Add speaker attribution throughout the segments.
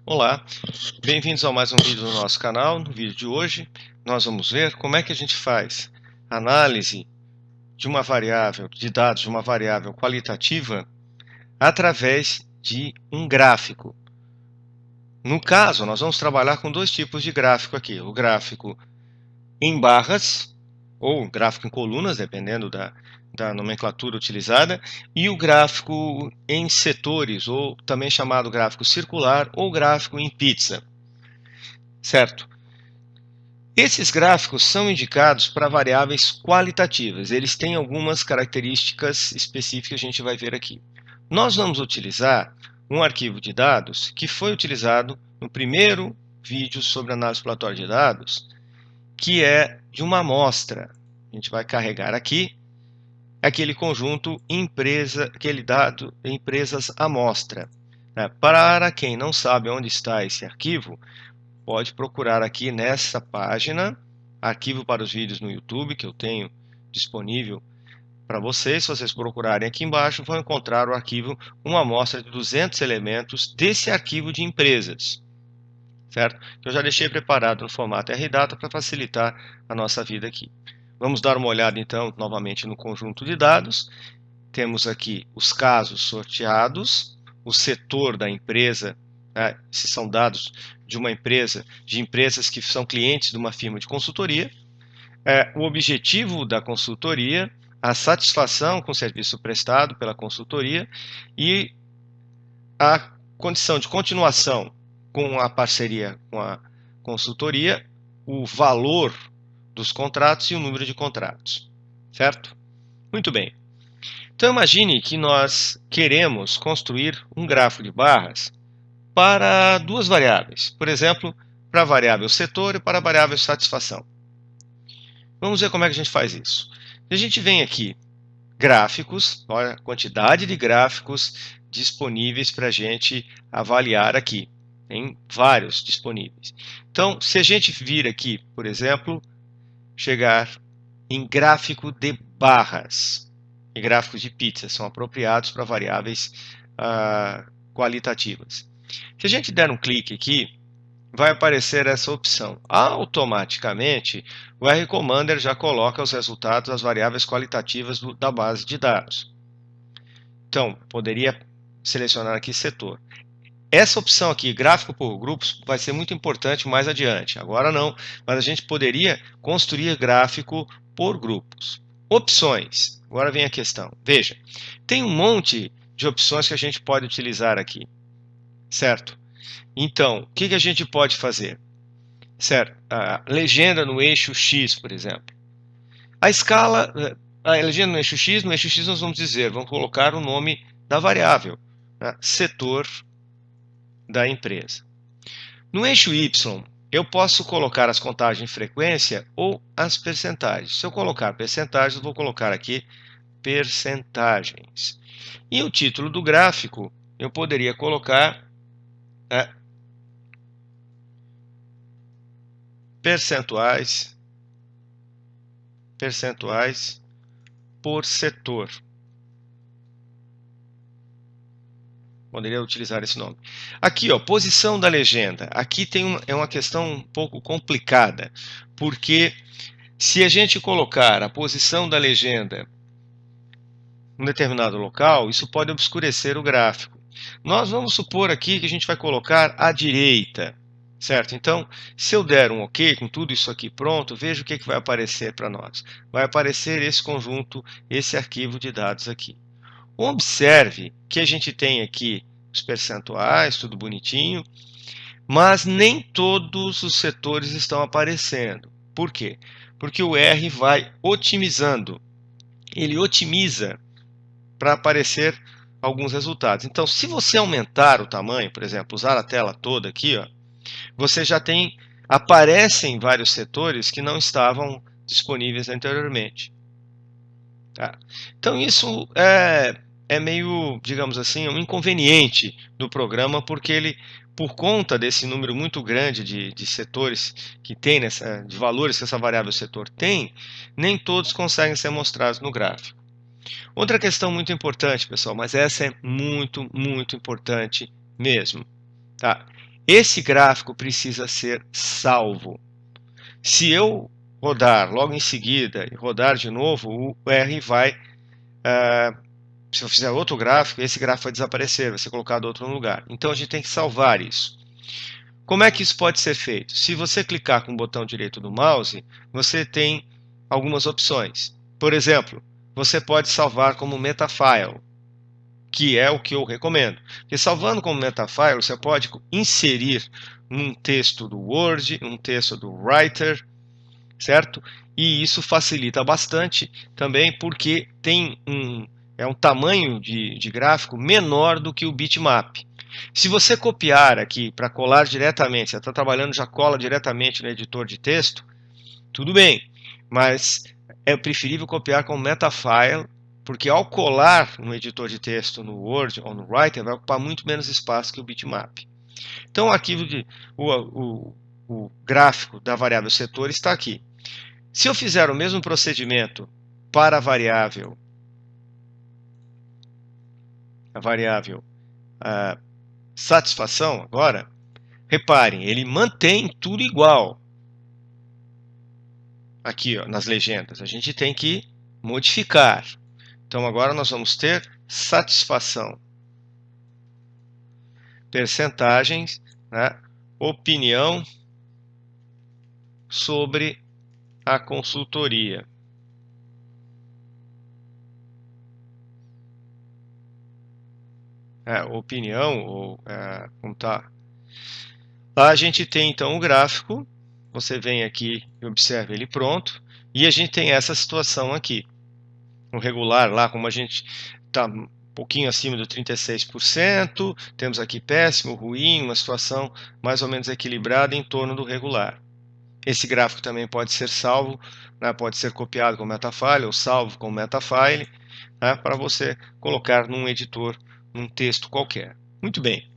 Speaker 1: Olá, bem-vindos a mais um vídeo do nosso canal. No vídeo de hoje, nós vamos ver como é que a gente faz análise de uma variável, de dados de uma variável qualitativa através de um gráfico. No caso, nós vamos trabalhar com dois tipos de gráfico aqui. O gráfico em barras, ou gráfico em colunas, dependendo da nomenclatura utilizada, e o gráfico em setores, ou também chamado gráfico circular, ou gráfico em pizza. Certo? Esses gráficos são indicados para variáveis qualitativas. Eles têm algumas características específicas que a gente vai ver aqui. Nós vamos utilizar um arquivo de dados que foi utilizado no primeiro vídeo sobre análise exploratória de dados, que é de uma amostra. A gente vai carregar aqui aquele conjunto aquele dado empresas amostra. Para quem não sabe onde está esse arquivo, pode procurar aqui nessa página, arquivo para os vídeos no YouTube, que eu tenho disponível para vocês. Se vocês procurarem aqui embaixo, vão encontrar o arquivo, uma amostra de 200 elementos desse arquivo de empresas, certo? Eu já deixei preparado no formato RData para facilitar a nossa vida aqui. Vamos dar uma olhada então novamente no conjunto de dados. Temos aqui os casos sorteados, o setor da empresa, esses são dados de uma empresa, de empresas que são clientes de uma firma de consultoria, o objetivo da consultoria, a satisfação com o serviço prestado pela consultoria e a condição de continuação com a parceria com a consultoria, o valor dos contratos e o número de contratos, certo? Muito bem. Então imagine que nós queremos construir um grafo de barras para duas variáveis, por exemplo, para a variável setor e para a variável satisfação. Vamos ver como é que a gente faz isso. A gente vem aqui, gráficos, olha a quantidade de gráficos disponíveis para a gente avaliar aqui. Tem vários disponíveis. Então, se a gente vir aqui, por exemplo, chegar em gráfico de barras, e gráficos de pizza são apropriados para variáveis qualitativas. Se a gente der um clique aqui, vai aparecer essa opção. Automaticamente, o R-Commander já coloca os resultados das variáveis qualitativas da base de dados. Então, poderia selecionar aqui setor. Essa opção aqui, gráfico por grupos, vai ser muito importante mais adiante. Agora não, mas a gente poderia construir gráfico por grupos. Opções. Agora vem a questão. Veja, tem um monte de opções que a gente pode utilizar aqui, certo? Então, o que a gente pode fazer? Certo? A legenda no eixo X, por exemplo. A escala, a legenda no eixo X nós vamos dizer, vamos colocar o nome da variável, setor da empresa. No eixo Y, eu posso colocar as contagens de frequência ou as percentagens. Se eu colocar percentagens, eu vou colocar aqui percentagens. E o título do gráfico, eu poderia colocar percentuais por setor. Poderia utilizar esse nome. Aqui, ó, posição da legenda. Aqui é uma questão um pouco complicada, porque se a gente colocar a posição da legenda em um determinado local, isso pode obscurecer o gráfico. Nós vamos supor aqui que a gente vai colocar à direita, certo? Então, se eu der um OK com tudo isso aqui pronto, veja o que vai aparecer para nós. Vai aparecer esse conjunto, esse arquivo de dados aqui. Observe que a gente tem aqui os percentuais, tudo bonitinho, mas nem todos os setores estão aparecendo. Por quê? Porque o R vai otimizando. Ele otimiza para aparecer alguns resultados. Então, se você aumentar o tamanho, por exemplo, usar a tela toda aqui, ó, você já tem, aparecem vários setores que não estavam disponíveis anteriormente. Tá? Então, isso é meio, digamos assim, um inconveniente do programa, porque ele, por conta desse número muito grande de setores que tem, de valores que essa variável setor tem, nem todos conseguem ser mostrados no gráfico. Outra questão muito importante, pessoal, mas essa é muito, muito importante mesmo. Tá? esse gráfico precisa ser salvo. Se eu rodar logo em seguida e rodar de novo, o R vai, se eu fizer outro gráfico, esse gráfico vai desaparecer, vai ser colocado outro no lugar. Então a gente tem que salvar isso. Como é que isso pode ser feito? Se você clicar com o botão direito do mouse, você tem algumas opções. Por exemplo, você pode salvar como metafile, que é o que eu recomendo. Porque salvando como metafile, você pode inserir um texto do Word, um texto do Writer, certo? E isso facilita bastante também porque tem um tamanho de gráfico menor do que o bitmap. Se você copiar aqui para colar diretamente, você está trabalhando, já cola diretamente no editor de texto, tudo bem, mas é preferível copiar com metafile, porque ao colar no editor de texto no Word ou no Writer, vai ocupar muito menos espaço que o bitmap. Então o arquivo o gráfico da variável setor está aqui. Se eu fizer o mesmo procedimento para a variável satisfação agora, reparem, ele mantém tudo igual. Aqui, ó, nas legendas, a gente tem que modificar. Então agora nós vamos ter satisfação, percentagens, né, opinião sobre a consultoria. Opinião, ou como tá. Lá a gente tem então o gráfico, você vem aqui e observa ele pronto, e a gente tem essa situação aqui. O regular lá, como a gente está um pouquinho acima do 36%, temos aqui péssimo, ruim, uma situação mais ou menos equilibrada em torno do regular. Esse gráfico também pode ser salvo, né, pode ser copiado com metafile ou salvo com metafile, né, para você colocar num editor, num texto qualquer. Muito bem.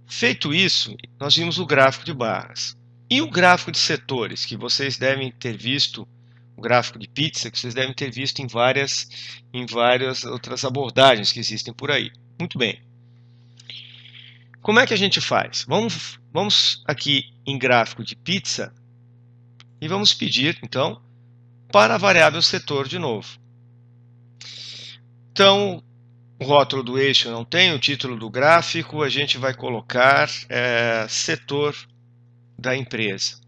Speaker 1: Feito isso, nós vimos o gráfico de barras. E o gráfico de setores, que vocês devem ter visto, o gráfico de pizza, que vocês devem ter visto em várias outras abordagens que existem por aí. Muito bem. Como é que a gente faz? Vamos aqui em gráfico de pizza e vamos pedir, então, para a variável setor de novo. Então, o rótulo do eixo não tem, o título do gráfico, a gente vai colocar setor da empresa.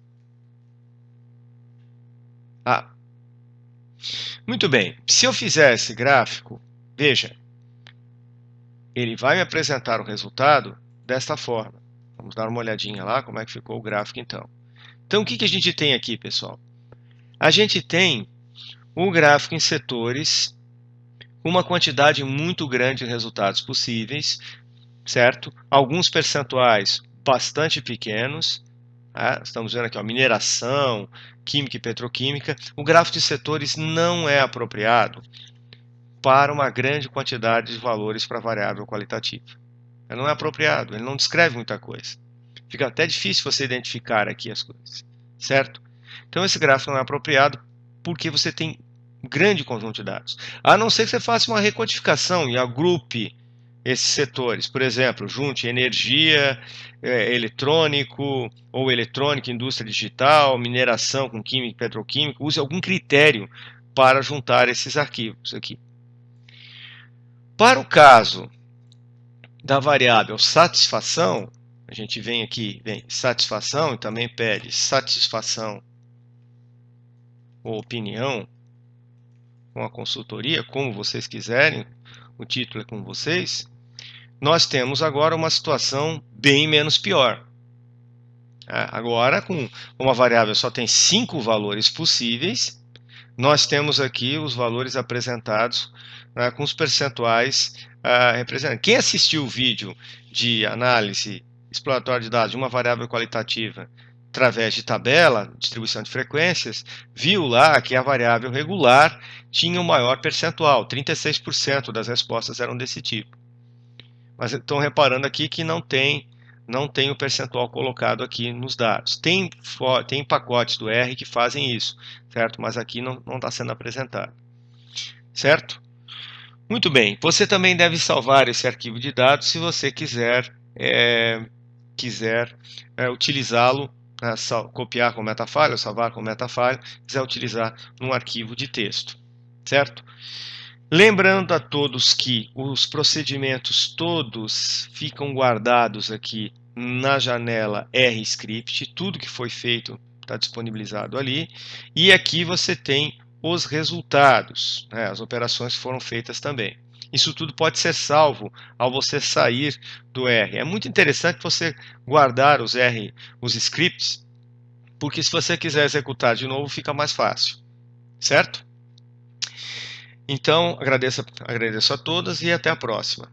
Speaker 1: Muito bem, se eu fizer esse gráfico, veja, ele vai me apresentar o resultado desta forma. Vamos dar uma olhadinha lá como é que ficou o gráfico então. Então o que a gente tem aqui, pessoal? A gente tem o gráfico em setores, uma quantidade muito grande de resultados possíveis, certo? Alguns percentuais bastante pequenos. Estamos vendo aqui, ó, mineração, química e petroquímica. O gráfico de setores não é apropriado para uma grande quantidade de valores para variável qualitativa. Ele não é apropriado, ele não descreve muita coisa. Fica até difícil você identificar aqui as coisas, certo? Então esse gráfico não é apropriado porque você tem um grande conjunto de dados. A não ser que você faça uma recodificação e agrupe esses setores. Por exemplo, junte energia, eletrônico ou eletrônica, indústria digital, mineração com química e petroquímica. Use algum critério para juntar esses arquivos aqui. Para o caso da variável satisfação, a gente vem aqui, vem satisfação e também pede satisfação ou opinião com a consultoria, como vocês quiserem, o título é com vocês. Nós temos agora uma situação bem menos pior. Agora, com uma variável só tem 5 valores possíveis, nós temos aqui os valores apresentados com os percentuais representados. Quem assistiu o vídeo de análise exploratória de dados de uma variável qualitativa através de tabela, distribuição de frequências, viu lá que a variável regular tinha o maior percentual, 36% das respostas eram desse tipo. Mas estão reparando aqui que não tem o percentual colocado aqui nos dados. Tem pacotes do R que fazem isso, certo? Mas aqui não está sendo apresentado, certo? Muito bem, você também deve salvar esse arquivo de dados se você quiser quiser utilizá-lo, copiar com metafile, ou salvar com metafile, quiser utilizar num arquivo de texto, certo? Lembrando a todos que os procedimentos todos ficam guardados aqui na janela RScript, tudo que foi feito está disponibilizado ali, e aqui você tem os resultados, né? As operações foram feitas também. Isso tudo pode ser salvo ao você sair do R. É muito interessante você guardar os scripts, porque se você quiser executar de novo, fica mais fácil, certo? Então, agradeço a todas e até a próxima.